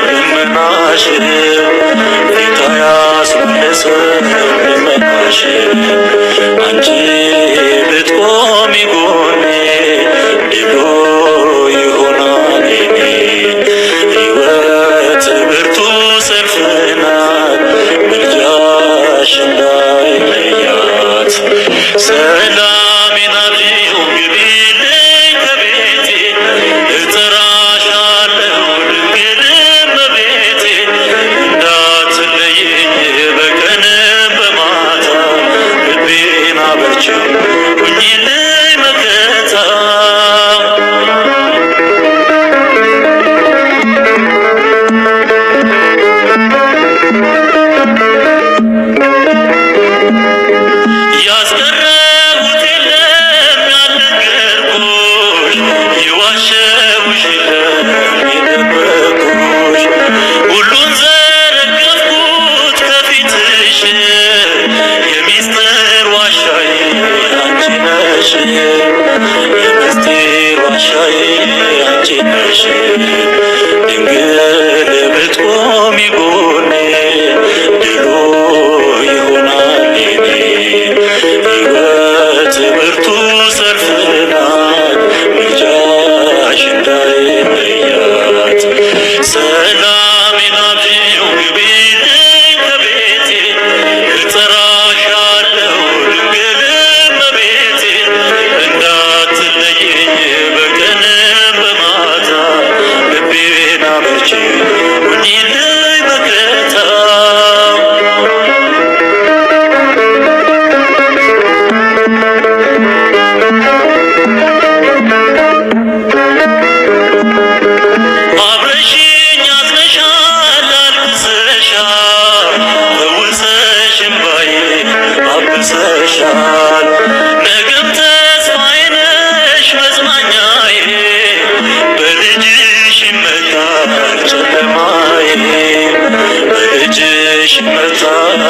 ልመናሽ ፊት ያስመለሰ ልመናሽ አንቺ ብትቆሚ ጎኔ ድሉ ይሆናል የኔ ሕይወት ብርቱ ሰልፍ ናት ምልጃሽ እንዳይለያት ሰላሜን አብዢው ግቢልኝ ከቤቴ እጠራሻለሁ ድንግል እመቤቴ እንዳትለይኝ በቀንም በማታ ልቤን አበርቺው ሁኚልኝ መከታ ያስቀረሁት የለም ያልነገርኩሽ የዋሸሁሽ የለም የደበቅኩሽ ሁሉን ዘረገፍኩት ከፊትሽ የሚስጥር ዋሻዬ አንቺ ነሽ የምስጢር ዋሻዬ አንቺ ነሽ ድንግል ብትቆሚ ጎኔ ድሉ ይሆናል የኔ ሕይወት ብርቱ ሰልፍ ናት ምልጃሽ እንዳይለያት ሰላሜን አብዢው ግቢልኝ ከቤቴ እጠራሻለሁ ድንግል እመቤቴ እንዳትለይኝ በቀንም በማታ ልቤን አበርቺው ሁኚልኝ መከታ አብረሽኝ አዝነሻል አልቅሰሻል ፈውሰሽ እምባዬን አብሰሻል ነገም ተስፋዬ ነሽ መጽናኛዬ በልጅሽ ይመታል ጨለማዬ በልጅሽ ይመታል